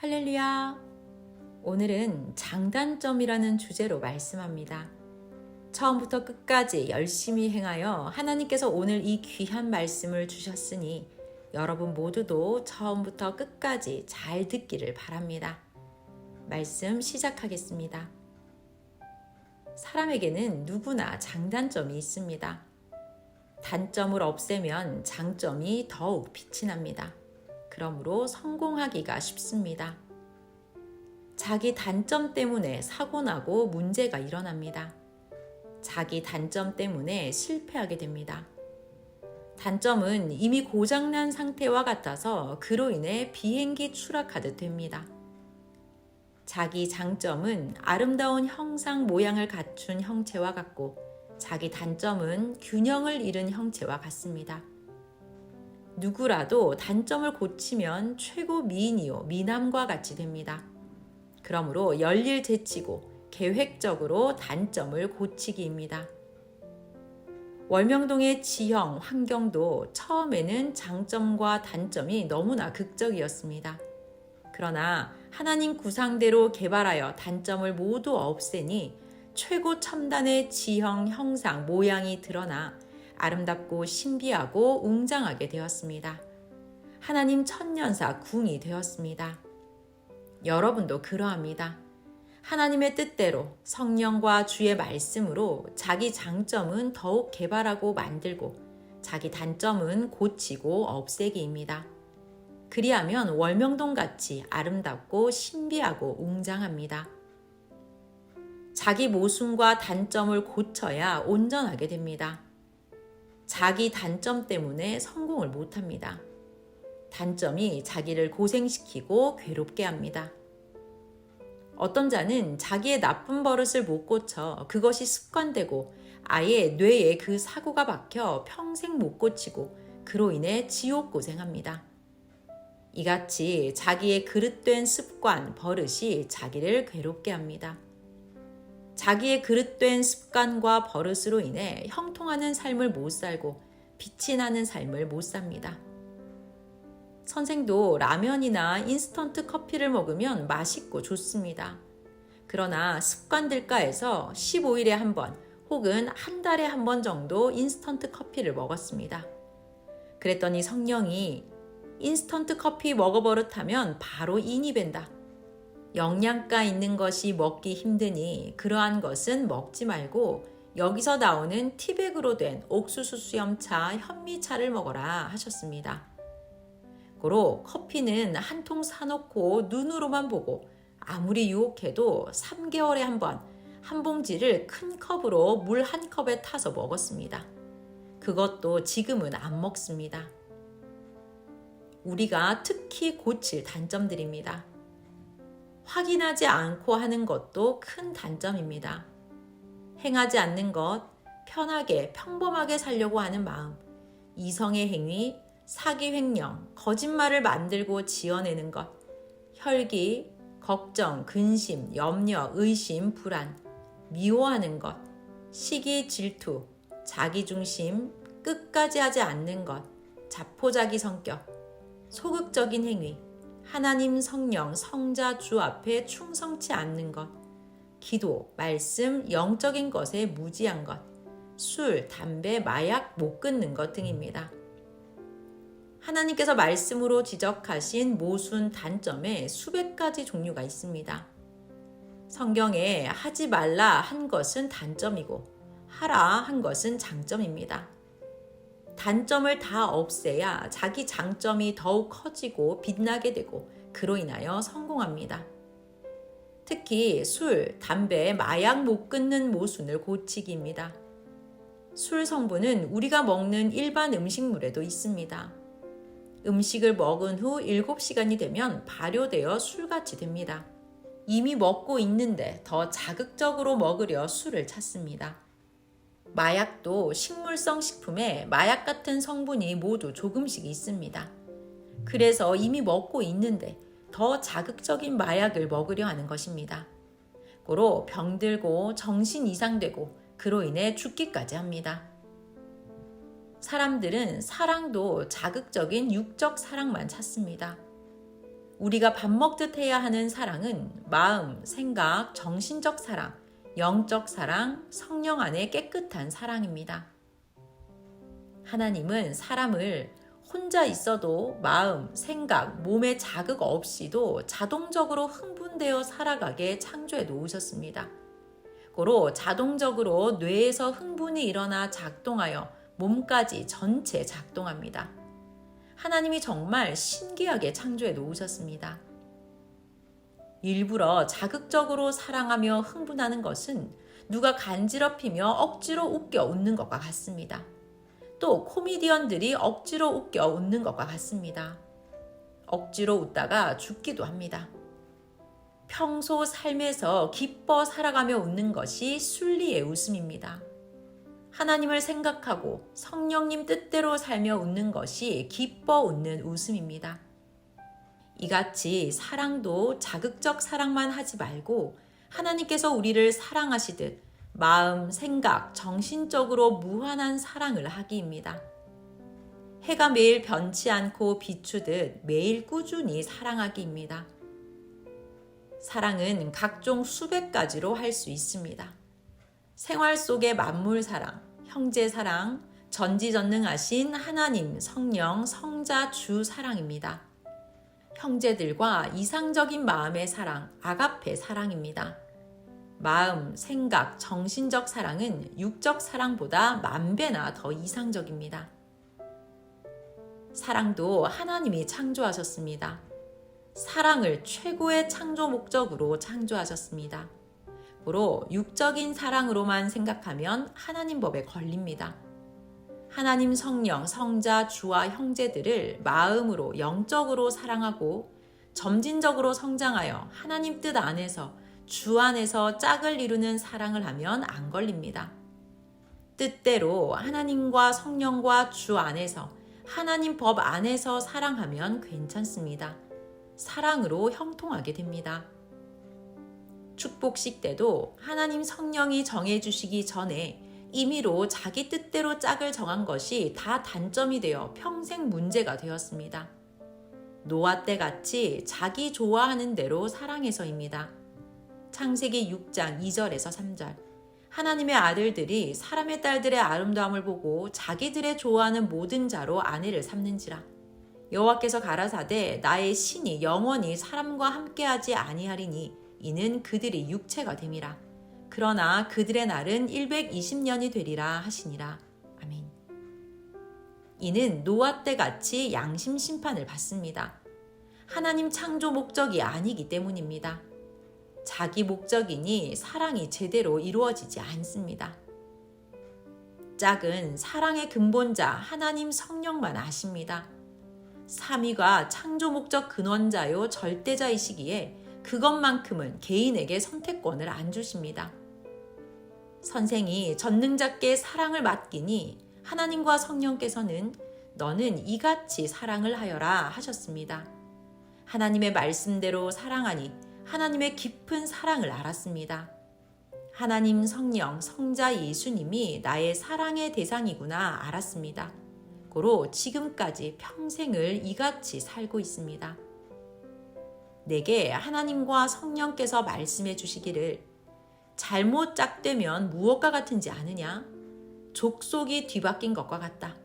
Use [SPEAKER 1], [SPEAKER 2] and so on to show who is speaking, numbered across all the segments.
[SPEAKER 1] 할렐루야! 오늘은 장단점이라는 주제로 말씀합니다. 처음부터 끝까지 열심히 행하여 하나님께서 오늘 이 귀한 말씀을 주셨으니 여러분 모두도 처음부터 끝까지 잘 듣기를 바랍니다. 말씀 시작하겠습니다. 사람에게는 누구나 장단점이 있습니다. 단점을 없애면 장점이 더욱 빛이 납니다. 그러므로 성공하기가 쉽습니다. 자기 단점 때문에 사고나고 문제가 일어납니다. 자기 단점 때문에 실패하게 됩니다. 단점은 이미 고장난 상태와 같아서 그로 인해 비행기 추락하듯 됩니다. 자기 장점은 아름다운 형상 모양을 갖춘 형체와 같고 자기 단점은 균형을 잃은 형체와 같습니다. 누구라도 단점을 고치면 최고 미인이요 미남과 같이 됩니다. 그러므로 열일 제치고 계획적으로 단점을 고치기입니다. 월명동의 지형, 환경도 처음에는 장점과 단점이 너무나 극적이었습니다. 그러나 하나님 구상대로 개발하여 단점을 모두 없애니 최고 첨단의 지형, 형상, 모양이 드러나 아름답고 신비하고 웅장하게 되었습니다. 하나님 천년사 궁이 되었습니다. 여러분도 그러합니다. 하나님의 뜻대로 성령과 주의 말씀으로 자기 장점은 더욱 개발하고 만들고 자기 단점은 고치고 없애기입니다. 그리하면 월명동같이 아름답고 신비하고 웅장합니다. 자기 모순과 단점을 고쳐야 온전하게 됩니다. 자기 단점 때문에 성공을 못합니다. 단점이 자기를 고생시키고 괴롭게 합니다. 어떤 자는 자기의 나쁜 버릇을 못 고쳐 그것이 습관되고 아예 뇌에 그 사고가 박혀 평생 못 고치고 그로 인해 지옥 고생합니다. 이같이 자기의 그릇된 습관, 버릇이 자기를 괴롭게 합니다. 자기의 그릇된 습관과 버릇으로 인해 형통하는 삶을 못 살고 빛이 나는 삶을 못 삽니다. 선생도 라면이나 인스턴트 커피를 먹으면 맛있고 좋습니다. 그러나 습관들가에서 15일에 한 번 혹은 한 달에 한 번 정도 인스턴트 커피를 먹었습니다. 그랬더니 성령이 인스턴트 커피 먹어버릇하면 바로 인이 벤다. 영양가 있는 것이 먹기 힘드니 그러한 것은 먹지 말고 여기서 나오는 티백으로 된 옥수수 수염차, 현미차를 먹어라 하셨습니다. 고로 커피는 한 통 사놓고 눈으로만 보고 아무리 유혹해도 3개월에 한 번 한 봉지를 큰 컵으로 물 한 컵에 타서 먹었습니다. 그것도 지금은 안 먹습니다. 우리가 특히 고칠 단점들입니다. 확인하지 않고 하는 것도 큰 단점입니다. 행하지 않는 것, 편하게 평범하게 살려고 하는 마음, 이성의 행위, 사기 횡령, 거짓말을 만들고 지어내는 것, 혈기, 걱정, 근심, 염려, 의심, 불안, 미워하는 것, 시기, 질투, 자기중심, 끝까지 하지 않는 것, 자포자기 성격, 소극적인 행위, 하나님, 성령, 성자, 주 앞에 충성치 않는 것, 기도, 말씀, 영적인 것에 무지한 것, 술, 담배, 마약 못 끊는 것 등입니다. 하나님께서 말씀으로 지적하신 모순 단점에 수백 가지 종류가 있습니다. 성경에 하지 말라 한 것은 단점이고 하라 한 것은 장점입니다. 단점을 다 없애야 자기 장점이 더욱 커지고 빛나게 되고 그로 인하여 성공합니다. 특히 술, 담배, 마약 못 끊는 모순을 고치기입니다. 술 성분은 우리가 먹는 일반 음식물에도 있습니다. 음식을 먹은 후 7시간이 되면 발효되어 술같이 됩니다. 이미 먹고 있는데 더 자극적으로 먹으려 술을 찾습니다. 마약도 식물성 식품에 마약 같은 성분이 모두 조금씩 있습니다. 그래서 이미 먹고 있는데 더 자극적인 마약을 먹으려 하는 것입니다. 고로 병들고 정신 이상되고 그로 인해 죽기까지 합니다. 사람들은 사랑도 자극적인 육적 사랑만 찾습니다. 우리가 밥 먹듯 해야 하는 사랑은 마음, 생각, 정신적 사랑, 영적 사랑, 성령 안의 깨끗한 사랑입니다. 하나님은 사람을 혼자 있어도 마음, 생각, 몸에 자극 없이도 자동적으로 흥분되어 살아가게 창조해 놓으셨습니다. 고로 자동적으로 뇌에서 흥분이 일어나 작동하여 몸까지 전체 작동합니다. 하나님이 정말 신기하게 창조해 놓으셨습니다. 일부러 자극적으로 사랑하며 흥분하는 것은 누가 간지럽히며 억지로 웃겨 웃는 것과 같습니다. 또 코미디언들이 억지로 웃겨 웃는 것과 같습니다. 억지로 웃다가 죽기도 합니다. 평소 삶에서 기뻐 살아가며 웃는 것이 순리의 웃음입니다. 하나님을 생각하고 성령님 뜻대로 살며 웃는 것이 기뻐 웃는 웃음입니다. 이같이 사랑도 자극적 사랑만 하지 말고 하나님께서 우리를 사랑하시듯 마음, 생각, 정신적으로 무한한 사랑을 하기입니다. 해가 매일 변치 않고 비추듯 매일 꾸준히 사랑하기입니다. 사랑은 각종 수백 가지로 할 수 있습니다. 생활 속의 만물 사랑, 형제 사랑, 전지전능하신 하나님, 성령, 성자, 주 사랑입니다. 형제들과 이상적인 마음의 사랑, 아가페 사랑입니다. 마음, 생각, 정신적 사랑은 육적 사랑보다 만 배나 더 이상적입니다. 사랑도 하나님이 창조하셨습니다. 사랑을 최고의 창조 목적으로 창조하셨습니다. 고로 육적인 사랑으로만 생각하면 하나님 법에 걸립니다. 하나님 성령, 성자, 주와 형제들을 마음으로 영적으로 사랑하고 점진적으로 성장하여 하나님 뜻 안에서 주 안에서 짝을 이루는 사랑을 하면 안 걸립니다. 뜻대로 하나님과 성령과 주 안에서 하나님 법 안에서 사랑하면 괜찮습니다. 사랑으로 형통하게 됩니다. 축복식 때도 하나님 성령이 정해주시기 전에 임의로 자기 뜻대로 짝을 정한 것이 다 단점이 되어 평생 문제가 되었습니다. 노아 때 같이 자기 좋아하는 대로 사랑해서입니다. 창세기 6장 2절에서 3절. 하나님의 아들들이 사람의 딸들의 아름다움을 보고 자기들의 좋아하는 모든 자로 아내를 삼는지라. 여호와께서 가라사대 나의 신이 영원히 사람과 함께하지 아니하리니 이는 그들이 육체가 됨이라. 그러나 그들의 날은 120년이 되리라 하시니라. 아멘. 이는 노아 때 같이 양심 심판을 받습니다. 하나님 창조 목적이 아니기 때문입니다. 자기 목적이니 사랑이 제대로 이루어지지 않습니다. 짝은 사랑의 근본자 하나님 성령만 아십니다. 삼위가 창조 목적 근원자요 절대자이시기에 그것만큼은 개인에게 선택권을 안 주십니다. 선생이 전능자께 사랑을 맡기니 하나님과 성령께서는 너는 이같이 사랑을 하여라 하셨습니다. 하나님의 말씀대로 사랑하니 하나님의 깊은 사랑을 알았습니다. 하나님 성령 성자 예수님이 나의 사랑의 대상이구나 알았습니다. 고로 지금까지 평생을 이같이 살고 있습니다. 내게 하나님과 성령께서 말씀해 주시기를 잘못 짝되면 무엇과 같은지 아느냐? 족속이 뒤바뀐 것과 같다.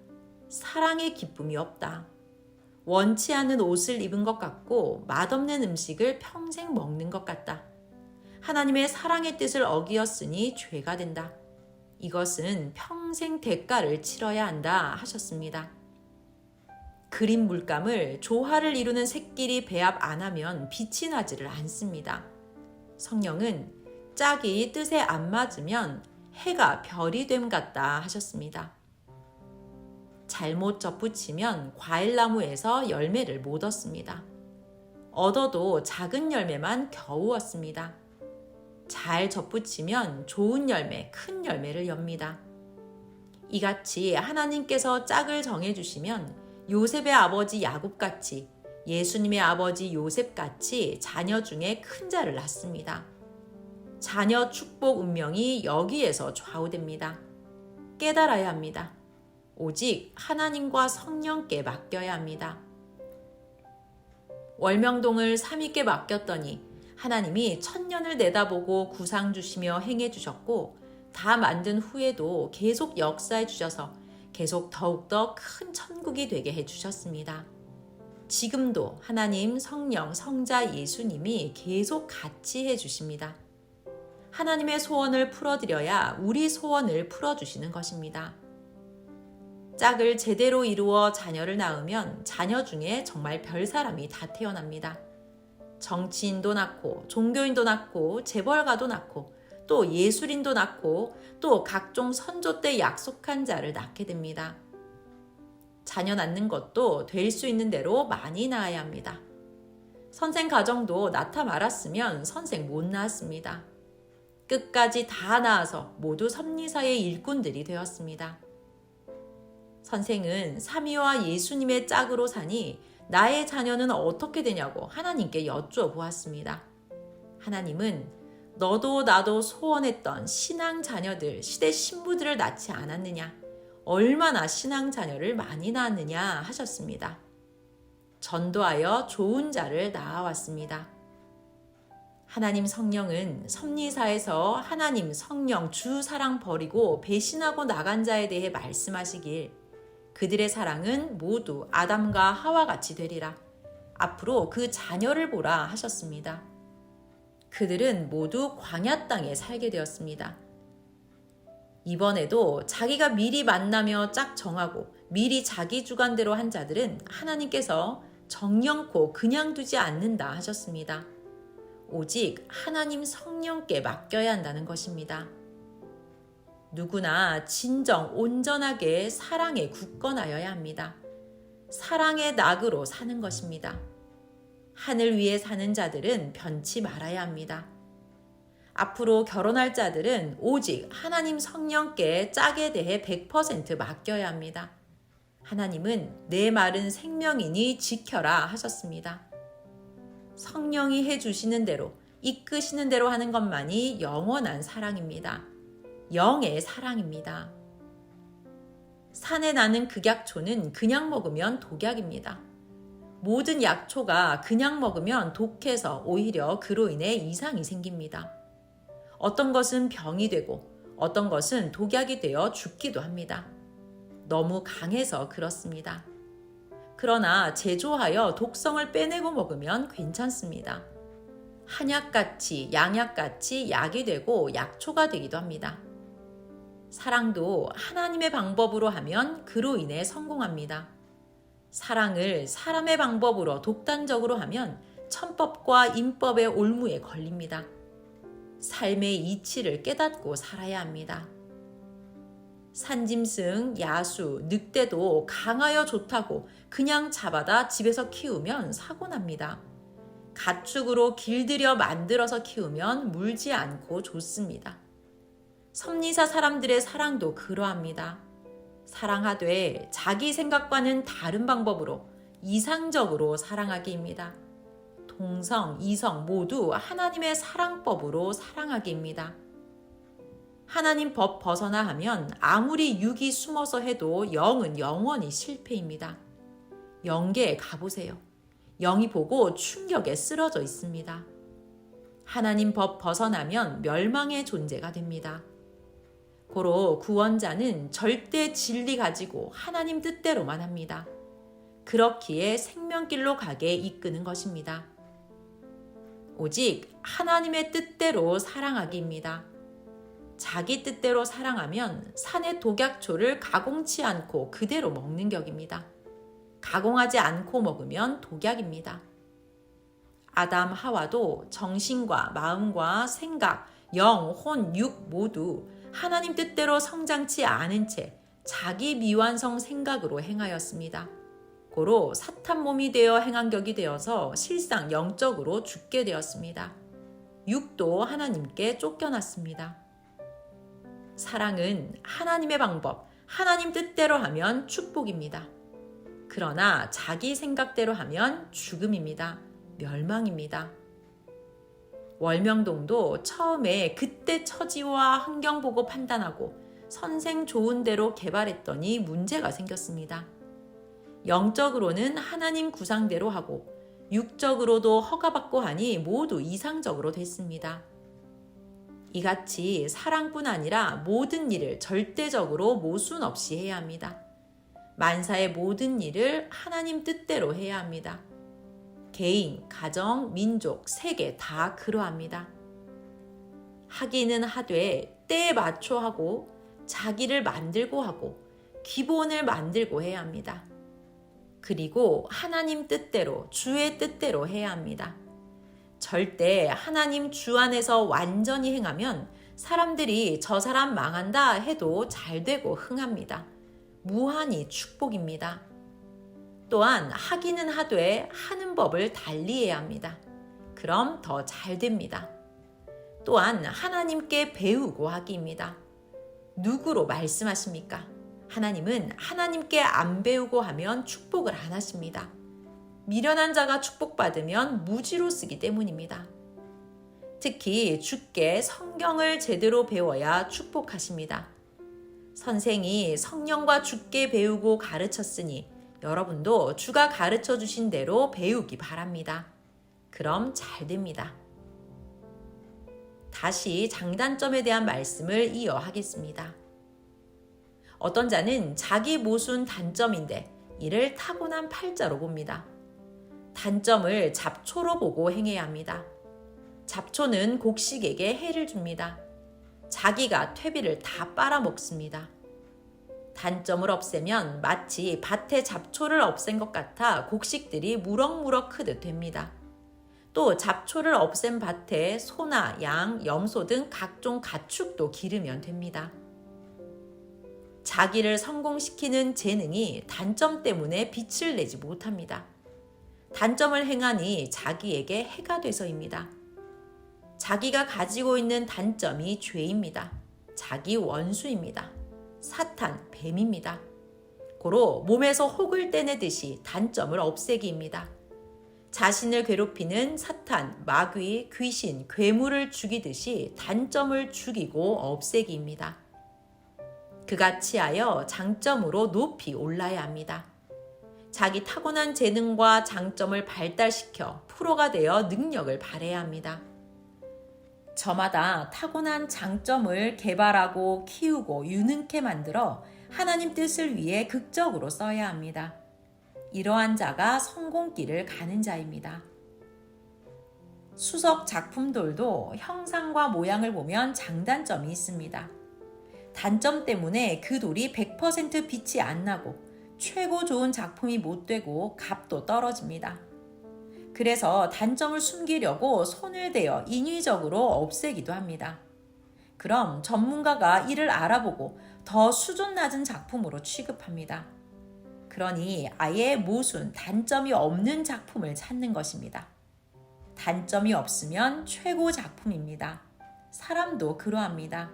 [SPEAKER 1] 사랑의 기쁨이 없다. 원치 않은 옷을 입은 것 같고 맛없는 음식을 평생 먹는 것 같다. 하나님의 사랑의 뜻을 어기었으니 죄가 된다. 이것은 평생 대가를 치러야 한다 하셨습니다. 그린 물감을 조화를 이루는 새끼리 배합 안 하면 빛이 나지를 않습니다. 성령은 짝이 뜻에 안 맞으면 해가 별이 됨 같다 하셨습니다. 잘못 접붙이면 과일나무에서 열매를 못 얻습니다. 얻어도 작은 열매만 겨우 얻습니다. 잘 접붙이면 좋은 열매, 큰 열매를 엽니다. 이같이 하나님께서 짝을 정해주시면 요셉의 아버지 야곱같이 예수님의 아버지 요셉같이 자녀 중에 큰 자를 낳습니다. 자녀 축복 운명이 여기에서 좌우됩니다. 깨달아야 합니다. 오직 하나님과 성령께 맡겨야 합니다. 월명동을 3위께 맡겼더니 하나님이 천년을 내다보고 구상 주시며 행해 주셨고 다 만든 후에도 계속 역사해 주셔서 계속 더욱더 큰 천국이 되게 해 주셨습니다. 지금도 하나님, 성령, 성자 예수님이 계속 같이 해 주십니다. 하나님의 소원을 풀어드려야 우리 소원을 풀어주시는 것입니다. 짝을 제대로 이루어 자녀를 낳으면 자녀 중에 정말 별 사람이 다 태어납니다. 정치인도 낳고 종교인도 낳고 재벌가도 낳고 또 예술인도 낳고 또 각종 선조 때 약속한 자를 낳게 됩니다. 자녀 낳는 것도 될 수 있는 대로 많이 낳아야 합니다. 선생 가정도 낳다 말았으면 선생 못 낳았습니다. 끝까지 다 낳아서 모두 섭리사의 일꾼들이 되었습니다. 선생은 삼위와 예수님의 짝으로 사니 나의 자녀는 어떻게 되냐고 하나님께 여쭈어보았습니다. 하나님은 너도 나도 소원했던 신앙 자녀들, 시대 신부들을 낳지 않았느냐? 얼마나 신앙 자녀를 많이 낳았느냐 하셨습니다. 전도하여 좋은 자를 낳아왔습니다. 하나님 성령은 섭리사에서 하나님 성령 주 사랑 버리고 배신하고 나간 자에 대해 말씀하시길 그들의 사랑은 모두 아담과 하와 같이 되리라. 앞으로 그 자녀를 보라 하셨습니다. 그들은 모두 광야 땅에 살게 되었습니다. 이번에도 자기가 미리 만나며 짝 정하고 미리 자기 주관대로 한 자들은 하나님께서 정령코 그냥 두지 않는다 하셨습니다. 오직 하나님 성령께 맡겨야 한다는 것입니다. 누구나 진정 온전하게 사랑에 굳건하여야 합니다. 사랑의 낙으로 사는 것입니다. 하늘 위에 사는 자들은 변치 말아야 합니다. 앞으로 결혼할 자들은 오직 하나님 성령께 짝에 대해 100% 맡겨야 합니다. 하나님은 내 말은 생명이니 지켜라 하셨습니다. 성령이 해주시는 대로, 이끄시는 대로 하는 것만이 영원한 사랑입니다. 영의 사랑입니다. 산에 나는 극약초는 그냥 먹으면 독약입니다. 모든 약초가 그냥 먹으면 독해서 오히려 그로 인해 이상이 생깁니다. 어떤 것은 병이 되고 어떤 것은 독약이 되어 죽기도 합니다. 너무 강해서 그렇습니다. 그러나 제조하여 독성을 빼내고 먹으면 괜찮습니다. 한약같이 양약같이 약이 되고 약초가 되기도 합니다. 사랑도 하나님의 방법으로 하면 그로 인해 성공합니다. 사랑을 사람의 방법으로 독단적으로 하면 천법과 인법의 올무에 걸립니다. 삶의 이치를 깨닫고 살아야 합니다. 산짐승, 야수, 늑대도 강하여 좋다고 그냥 잡아다 집에서 키우면 사고 납니다. 가축으로 길들여 만들어서 키우면 물지 않고 좋습니다. 섭리사 사람들의 사랑도 그러합니다. 사랑하되 자기 생각과는 다른 방법으로 이상적으로 사랑하기입니다. 동성, 이성 모두 하나님의 사랑법으로 사랑하기입니다. 하나님 법 벗어나 하면 아무리 육이 숨어서 해도 영은 영원히 실패입니다. 영계에 가보세요. 영이 보고 충격에 쓰러져 있습니다. 하나님 법 벗어나면 멸망의 존재가 됩니다. 고로 구원자는 절대 진리 가지고 하나님 뜻대로만 합니다. 그렇기에 생명길로 가게 이끄는 것입니다. 오직 하나님의 뜻대로 사랑하기입니다. 자기 뜻대로 사랑하면 산의 독약초를 가공치 않고 그대로 먹는 격입니다. 가공하지 않고 먹으면 독약입니다. 아담, 하와도 정신과 마음과 생각, 영, 혼, 육 모두 하나님 뜻대로 성장치 않은 채 자기 미완성 생각으로 행하였습니다. 고로 사탄 몸이 되어 행한 격이 되어서 실상 영적으로 죽게 되었습니다. 육도 하나님께 쫓겨났습니다. 사랑은 하나님의 방법, 하나님 뜻대로 하면 축복입니다. 그러나 자기 생각대로 하면 죽음입니다. 멸망입니다. 월명동도 처음에 그때 처지와 환경 보고 판단하고 선생 좋은 대로 개발했더니 문제가 생겼습니다. 영적으로는 하나님 구상대로 하고 육적으로도 허가받고 하니 모두 이상적으로 됐습니다. 이같이 사랑뿐 아니라 모든 일을 절대적으로 모순 없이 해야 합니다. 만사의 모든 일을 하나님 뜻대로 해야 합니다. 개인, 가정, 민족, 세계 다 그러합니다. 하기는 하되 때에 맞춰 하고 자기를 만들고 하고 기본을 만들고 해야 합니다. 그리고 하나님 뜻대로 주의 뜻대로 해야 합니다. 절대 하나님 주 안에서 완전히 행하면 사람들이 저 사람 망한다 해도 잘 되고 흥합니다. 무한히 축복입니다. 또한 하기는 하되 하는 법을 달리해야 합니다. 그럼 더 잘 됩니다. 또한 하나님께 배우고 하기입니다. 누구로 말씀하십니까? 하나님은 하나님께 안 배우고 하면 축복을 안 하십니다. 미련한 자가 축복받으면 무지로 쓰기 때문입니다. 특히 주께 성경을 제대로 배워야 축복하십니다. 선생이 성령과 주께 배우고 가르쳤으니 여러분도 주가 가르쳐 주신 대로 배우기 바랍니다. 그럼 잘 됩니다. 다시 장단점에 대한 말씀을 이어하겠습니다. 어떤 자는 자기 모순 단점인데 이를 타고난 팔자로 봅니다. 단점을 잡초로 보고 행해야 합니다. 잡초는 곡식에게 해를 줍니다. 자기가 퇴비를 다 빨아먹습니다. 단점을 없애면 마치 밭에 잡초를 없앤 것 같아 곡식들이 무럭무럭 크듯 됩니다. 또 잡초를 없앤 밭에 소나 양, 염소 등 각종 가축도 기르면 됩니다. 자기를 성공시키는 재능이 단점 때문에 빛을 내지 못합니다. 단점을 행하니 자기에게 해가 돼서입니다. 자기가 가지고 있는 단점이 죄입니다. 자기 원수입니다. 사탄, 뱀입니다. 고로 몸에서 혹을 떼내듯이 단점을 없애기입니다. 자신을 괴롭히는 사탄, 마귀, 귀신, 괴물을 죽이듯이 단점을 죽이고 없애기입니다. 그같이 하여 장점으로 높이 올라야 합니다. 자기 타고난 재능과 장점을 발달시켜 프로가 되어 능력을 발휘해야 합니다. 저마다 타고난 장점을 개발하고 키우고 유능케 만들어 하나님 뜻을 위해 극적으로 써야 합니다. 이러한 자가 성공길을 가는 자입니다. 수석 작품들도 형상과 모양을 보면 장단점이 있습니다. 단점 때문에 그 돌이 100% 빛이 안 나고 최고 좋은 작품이 못 되고 값도 떨어집니다. 그래서 단점을 숨기려고 손을 대어 인위적으로 없애기도 합니다. 그럼 전문가가 이를 알아보고 더 수준 낮은 작품으로 취급합니다. 그러니 아예 모순, 단점이 없는 작품을 찾는 것입니다. 단점이 없으면 최고 작품입니다. 사람도 그러합니다.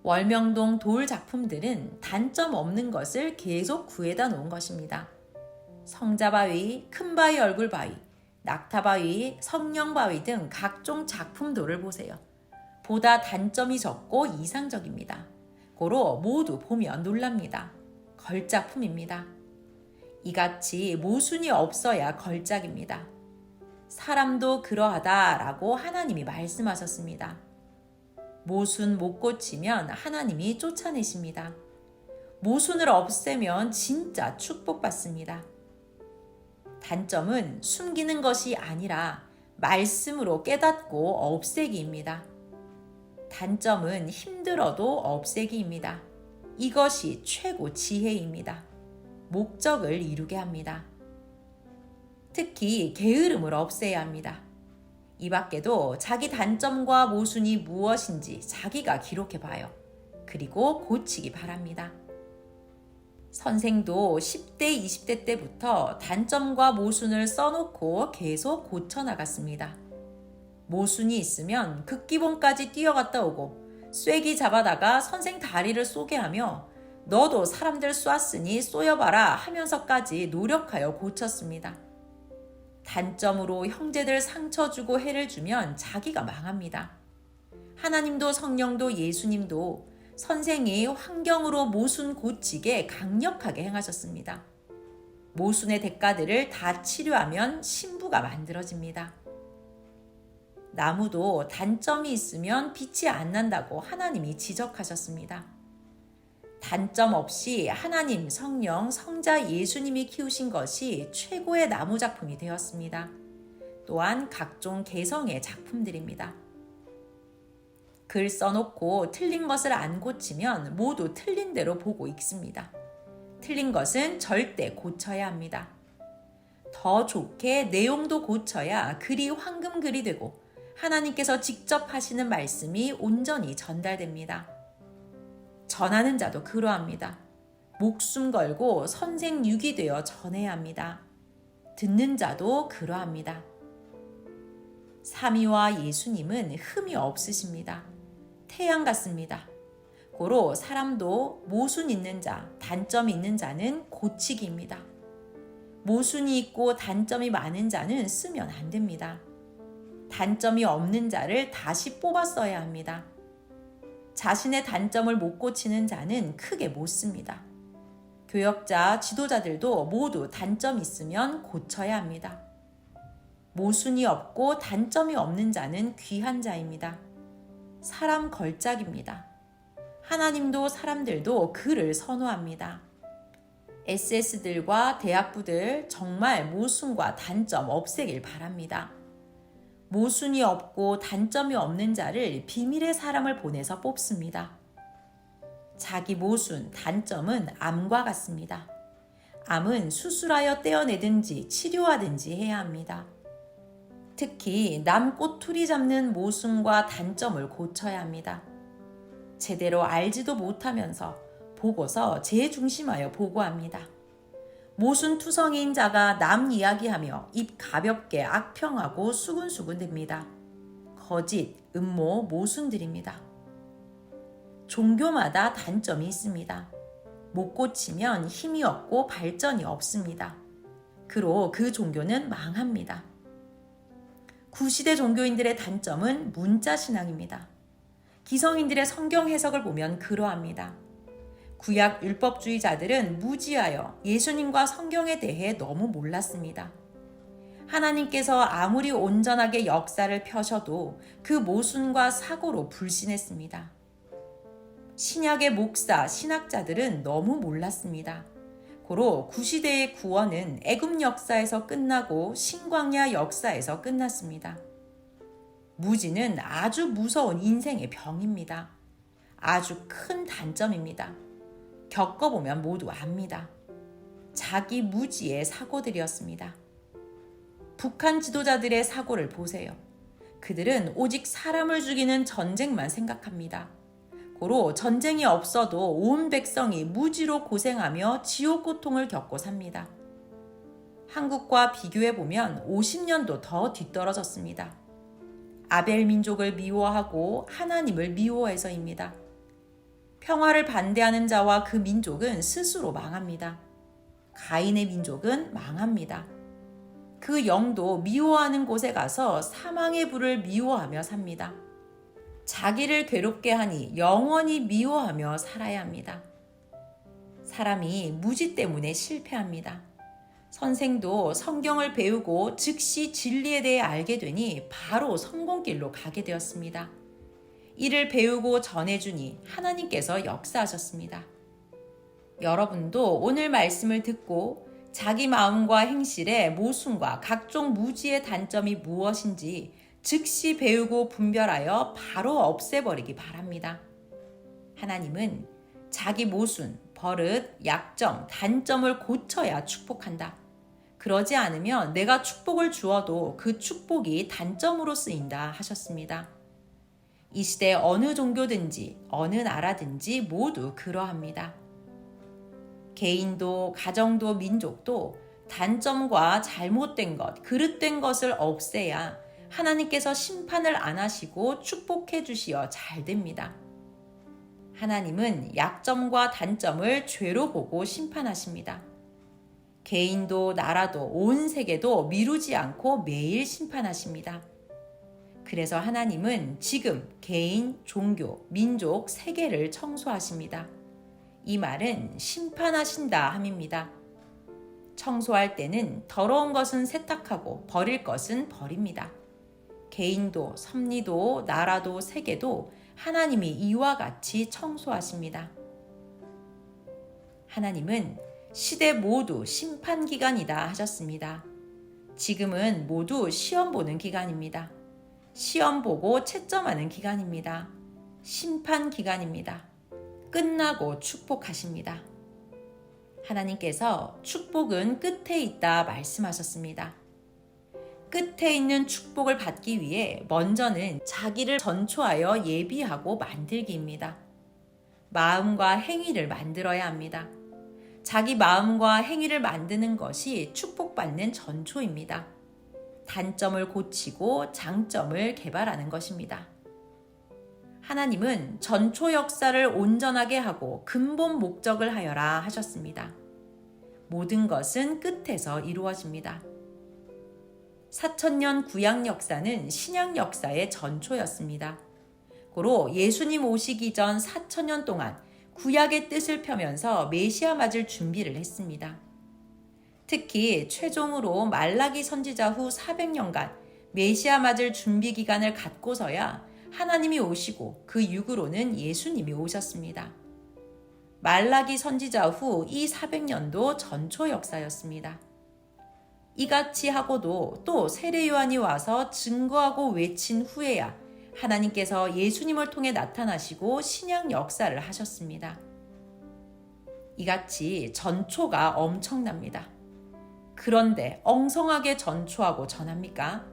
[SPEAKER 1] 월명동 돌 작품들은 단점 없는 것을 계속 구해다 놓은 것입니다. 성자바위, 큰바위 얼굴바위, 낙타바위, 성령바위 등 각종 작품돌을 보세요. 보다 단점이 적고 이상적입니다. 고로 모두 보면 놀랍니다. 걸작품입니다. 이같이 모순이 없어야 걸작입니다. 사람도 그러하다라고 하나님이 말씀하셨습니다. 모순 못 고치면 하나님이 쫓아내십니다. 모순을 없애면 진짜 축복받습니다. 단점은 숨기는 것이 아니라 말씀으로 깨닫고 없애기입니다. 단점은 힘들어도 없애기입니다. 이것이 최고 지혜입니다. 목적을 이루게 합니다. 특히 게으름을 없애야 합니다. 이 밖에도 자기 단점과 모순이 무엇인지 자기가 기록해 봐요. 그리고 고치기 바랍니다. 선생도 10대, 20대 때부터 단점과 모순을 써놓고 계속 고쳐나갔습니다. 모순이 있으면 극기본까지 뛰어갔다 오고 쐐기 잡아다가 선생 다리를 쏘게 하며 너도 사람들 쏘았으니 쏘여봐라 하면서까지 노력하여 고쳤습니다. 단점으로 형제들 상처 주고 해를 주면 자기가 망합니다. 하나님도 성령도 예수님도 선생이 환경으로 모순 고치게 강력하게 행하셨습니다. 모순의 대가들을 다 치료하면 신부가 만들어집니다. 나무도 단점이 있으면 빛이 안 난다고 하나님이 지적하셨습니다. 단점 없이 하나님, 성령, 성자 예수님이 키우신 것이 최고의 나무 작품이 되었습니다. 또한 각종 개성의 작품들입니다. 글 써놓고 틀린 것을 안 고치면 모두 틀린 대로 보고 읽습니다. 틀린 것은 절대 고쳐야 합니다. 더 좋게 내용도 고쳐야 글이 황금글이 되고 하나님께서 직접 하시는 말씀이 온전히 전달됩니다. 전하는 자도 그러합니다. 목숨 걸고 선생육이 되어 전해야 합니다. 듣는 자도 그러합니다. 삼위와 예수님은 흠이 없으십니다. 태양 같습니다. 고로 사람도 모순 있는 자, 단점이 있는 자는 고치기입니다. 모순이 있고 단점이 많은 자는 쓰면 안 됩니다. 단점이 없는 자를 다시 뽑아 써야 합니다. 자신의 단점을 못 고치는 자는 크게 못 씁니다. 교역자, 지도자들도 모두 단점이 있으면 고쳐야 합니다. 모순이 없고 단점이 없는 자는 귀한 자입니다. 사람 걸작입니다. 하나님도 사람들도 그를 선호합니다. SS들과 대학부들 정말 모순과 단점 없애길 바랍니다. 모순이 없고 단점이 없는 자를 비밀의 사람을 보내서 뽑습니다. 자기 모순, 단점은 암과 같습니다. 암은 수술하여 떼어내든지 치료하든지 해야 합니다. 특히 남 꼬투리 잡는 모순과 단점을 고쳐야 합니다. 제대로 알지도 못하면서 보고서 제 중심하여 보고합니다. 모순투성이인 자가 남 이야기하며 입 가볍게 악평하고 수군수군 됩니다. 거짓, 음모, 모순들입니다. 종교마다 단점이 있습니다. 못 고치면 힘이 없고 발전이 없습니다. 그로 그 종교는 망합니다. 구시대 종교인들의 단점은 문자신앙입니다. 기성인들의 성경 해석을 보면 그러합니다. 구약 율법주의자들은 무지하여 예수님과 성경에 대해 너무 몰랐습니다. 하나님께서 아무리 온전하게 역사를 펴셔도 그 모순과 사고로 불신했습니다. 신약의 목사, 신학자들은 너무 몰랐습니다. 고로 구시대의 구원은 애굽 역사에서 끝나고 신광야 역사에서 끝났습니다. 무지는 아주 무서운 인생의 병입니다. 아주 큰 단점입니다. 겪어보면 모두 압니다. 자기 무지의 사고들이었습니다. 북한 지도자들의 사고를 보세요. 그들은 오직 사람을 죽이는 전쟁만 생각합니다. 고로 전쟁이 없어도 온 백성이 무지로 고생하며 지옥 고통을 겪고 삽니다. 한국과 비교해보면 50년도 더 뒤떨어졌습니다. 아벨 민족을 미워하고 하나님을 미워해서입니다. 평화를 반대하는 자와 그 민족은 스스로 망합니다. 가인의 민족은 망합니다. 그 영도 미워하는 곳에 가서 사망의 불을 미워하며 삽니다. 자기를 괴롭게 하니 영원히 미워하며 살아야 합니다. 사람이 무지 때문에 실패합니다. 선생도 성경을 배우고 즉시 진리에 대해 알게 되니 바로 성공길로 가게 되었습니다. 이를 배우고 전해주니 하나님께서 역사하셨습니다. 여러분도 오늘 말씀을 듣고 자기 마음과 행실의 모순과 각종 무지의 단점이 무엇인지 즉시 배우고 분별하여 바로 없애버리기 바랍니다. 하나님은 자기 모순, 버릇, 약점, 단점을 고쳐야 축복한다. 그러지 않으면 내가 축복을 주어도 그 축복이 단점으로 쓰인다 하셨습니다. 이 시대 어느 종교든지 어느 나라든지 모두 그러합니다. 개인도 가정도 민족도 단점과 잘못된 것, 그릇된 것을 없애야 하나님께서 심판을 안 하시고 축복해 주시어 잘 됩니다. 하나님은 약점과 단점을 죄로 보고 심판하십니다. 개인도 나라도 온 세계도 미루지 않고 매일 심판하십니다. 그래서 하나님은 지금 개인, 종교, 민족, 세계를 청소하십니다. 이 말은 심판하신다 함입니다. 청소할 때는 더러운 것은 세탁하고 버릴 것은 버립니다. 개인도 섭리도 나라도 세계도 하나님이 이와 같이 청소하십니다. 하나님은 시대 모두 심판 기간이다 하셨습니다. 지금은 모두 시험 보는 기간입니다. 시험 보고 채점하는 기간입니다. 심판 기간입니다. 끝나고 축복하십니다. 하나님께서 축복은 끝에 있다 말씀하셨습니다. 끝에 있는 축복을 받기 위해 먼저는 자기를 전초하여 예비하고 만들기입니다. 마음과 행위를 만들어야 합니다. 자기 마음과 행위를 만드는 것이 축복받는 전초입니다. 단점을 고치고 장점을 개발하는 것입니다. 하나님은 전초 역사를 온전하게 하고 근본 목적을 하여라 하셨습니다. 모든 것은 끝에서 이루어집니다. 4000년 구약 역사는 신약 역사의 전초였습니다. 고로 예수님 오시기 전 4000년 동안 구약의 뜻을 펴면서 메시아 맞을 준비를 했습니다. 특히 최종으로 말라기 선지자 후 400년간 메시아 맞을 준비 기간을 갖고서야 하나님이 오시고 그 육으로는 예수님이 오셨습니다. 말라기 선지자 후 이 400년도 전초 역사였습니다. 이같이 하고도 또 세례 요한이 와서 증거하고 외친 후에야 하나님께서 예수님을 통해 나타나시고 신약 역사를 하셨습니다. 이같이 전초가 엄청납니다. 그런데 엉성하게 전초하고 전합니까?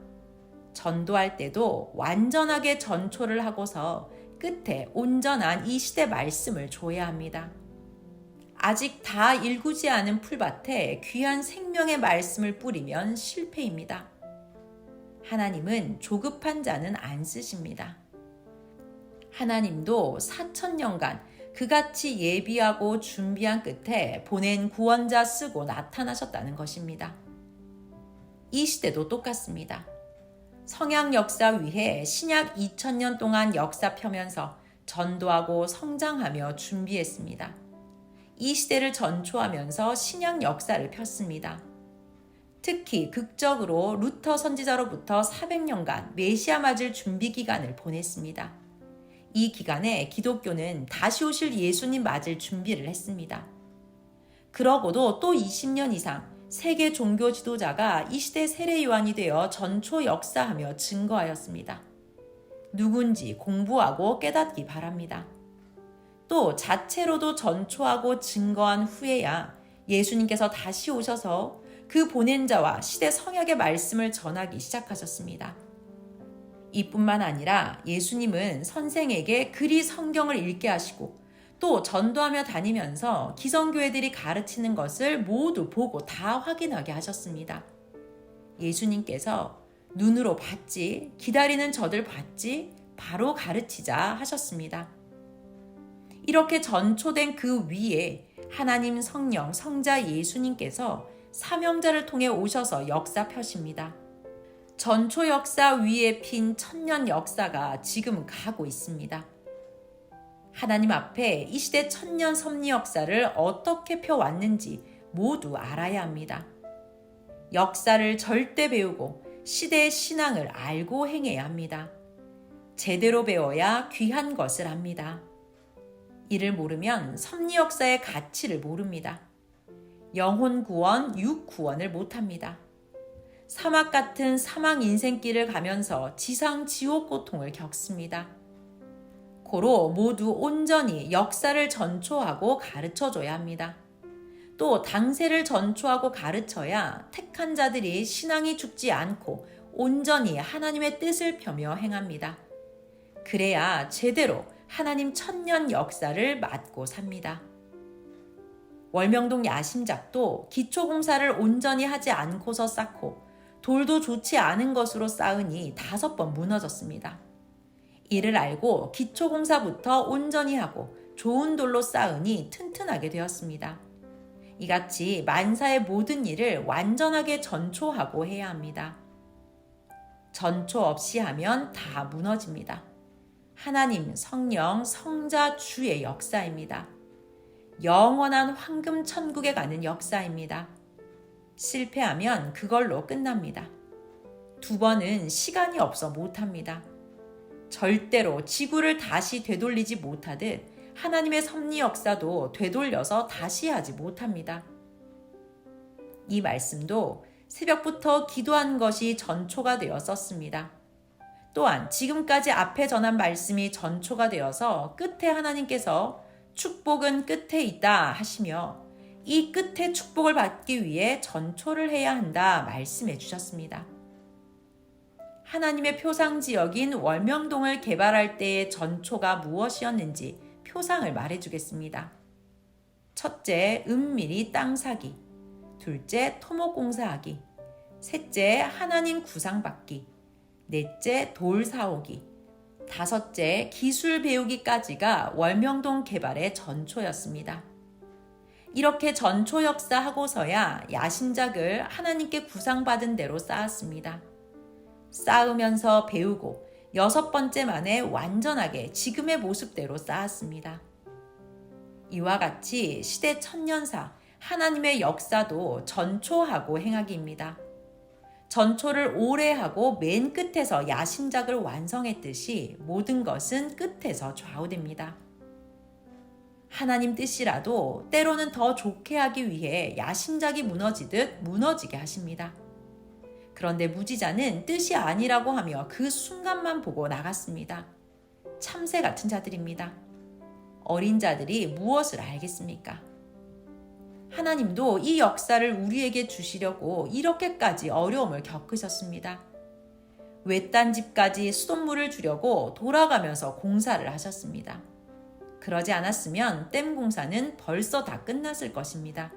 [SPEAKER 1] 전도할 때도 완전하게 전초를 하고서 끝에 온전한 이 시대 말씀을 줘야 합니다. 아직 다 일구지 않은 풀밭에 귀한 생명의 말씀을 뿌리면 실패입니다. 하나님은 조급한 자는 안 쓰십니다. 하나님도 4000년간 그같이 예비하고 준비한 끝에 보낸 구원자 쓰고 나타나셨다는 것입니다. 이 시대도 똑같습니다. 성약 역사 위에 신약 2000년 동안 역사 펴면서 전도하고 성장하며 준비했습니다. 이 시대를 전초하면서 신약 역사를 폈습니다. 특히 극적으로 루터 선지자로부터 400년간 메시아 맞을 준비 기간을 보냈습니다. 이 기간에 기독교는 다시 오실 예수님 맞을 준비를 했습니다. 그러고도 또 20년 이상 세계 종교 지도자가 이 시대 세례 요한이 되어 전초 역사하며 증거하였습니다. 누군지 공부하고 깨닫기 바랍니다. 또 자체로도 전초하고 증거한 후에야 예수님께서 다시 오셔서 그 보낸 자와 시대 성약의 말씀을 전하기 시작하셨습니다. 이뿐만 아니라 예수님은 선생에게 그리 성경을 읽게 하시고 또 전도하며 다니면서 기성교회들이 가르치는 것을 모두 보고 다 확인하게 하셨습니다. 예수님께서 눈으로 봤지, 기다리는 저들 봤지, 바로 가르치자 하셨습니다. 이렇게 전초된 그 위에 하나님 성령, 성자 예수님께서 사명자를 통해 오셔서 역사 펴십니다. 전초 역사 위에 핀 천년 역사가 지금 가고 있습니다. 하나님 앞에 이 시대 천년 섭리 역사를 어떻게 펴왔는지 모두 알아야 합니다. 역사를 절대 배우고 시대의 신앙을 알고 행해야 합니다. 제대로 배워야 귀한 것을 압니다. 이를 모르면 섭리 역사의 가치를 모릅니다. 영혼 구원, 육 구원을 못합니다. 사막 같은 사망 인생길을 가면서 지상 지옥 고통을 겪습니다. 고로 모두 온전히 역사를 전초하고 가르쳐줘야 합니다. 또 당세를 전초하고 가르쳐야 택한 자들이 신앙이 죽지 않고 온전히 하나님의 뜻을 펴며 행합니다. 그래야 제대로 하나님 천년 역사를 맡고 삽니다. 월명동 야심작도 기초공사를 온전히 하지 않고서 쌓고 돌도 좋지 않은 것으로 쌓으니 5번 무너졌습니다. 이를 알고 기초공사부터 온전히 하고 좋은 돌로 쌓으니 튼튼하게 되었습니다. 이같이 만사의 모든 일을 완전하게 전초하고 해야 합니다. 전초 없이 하면 다 무너집니다. 하나님, 성령, 성자, 주의 역사입니다. 영원한 황금 천국에 가는 역사입니다. 실패하면 그걸로 끝납니다. 2번은 시간이 없어 못합니다. 절대로 지구를 다시 되돌리지 못하듯 하나님의 섭리 역사도 되돌려서 다시 하지 못합니다. 이 말씀도 새벽부터 기도한 것이 전초가 되어 썼습니다. 또한 지금까지 앞에 전한 말씀이 전초가 되어서 끝에 하나님께서 축복은 끝에 있다 하시며 이 끝에 축복을 받기 위해 전초를 해야 한다 말씀해 주셨습니다. 하나님의 표상 지역인 월명동을 개발할 때의 전초가 무엇이었는지 표상을 말해 주겠습니다. 첫째, 은밀히 땅 사기. 둘째, 토목 공사하기. 셋째, 하나님 구상 받기. 넷째, 돌 사오기. 다섯째, 기술 배우기까지가 월명동 개발의 전초였습니다. 이렇게 전초 역사하고서야 야심작을 하나님께 구상받은 대로 쌓았습니다. 쌓으면서 배우고 6번째 만에 완전하게 지금의 모습대로 쌓았습니다. 이와 같이 시대 천년사 하나님의 역사도 전초하고 행하기입니다. 전초를 오래 하고 맨 끝에서 야심작을 완성했듯이 모든 것은 끝에서 좌우됩니다. 하나님 뜻이라도 때로는 더 좋게 하기 위해 야심작이 무너지듯 무너지게 하십니다. 그런데 무지자는 뜻이 아니라고 하며 그 순간만 보고 나갔습니다. 참새 같은 자들입니다. 어린 자들이 무엇을 알겠습니까? 하나님도 이 역사를 우리에게 주시려고 이렇게까지 어려움을 겪으셨습니다. 외딴 집까지 수돗물을 주려고 돌아가면서 공사를 하셨습니다. 그러지 않았으면 댐 공사는 벌써 다 끝났을 것입니다.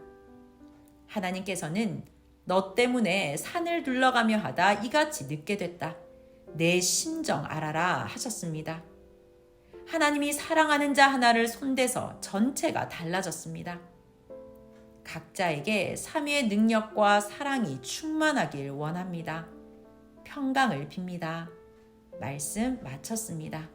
[SPEAKER 1] 하나님께서는 너 때문에 산을 둘러가며 하다 이같이 늦게 됐다. 내 심정 알아라 하셨습니다. 하나님이 사랑하는 자 하나를 손대서 전체가 달라졌습니다. 각자에게 삼위의 능력과 사랑이 충만하길 원합니다. 평강을 빕니다. 말씀 마쳤습니다.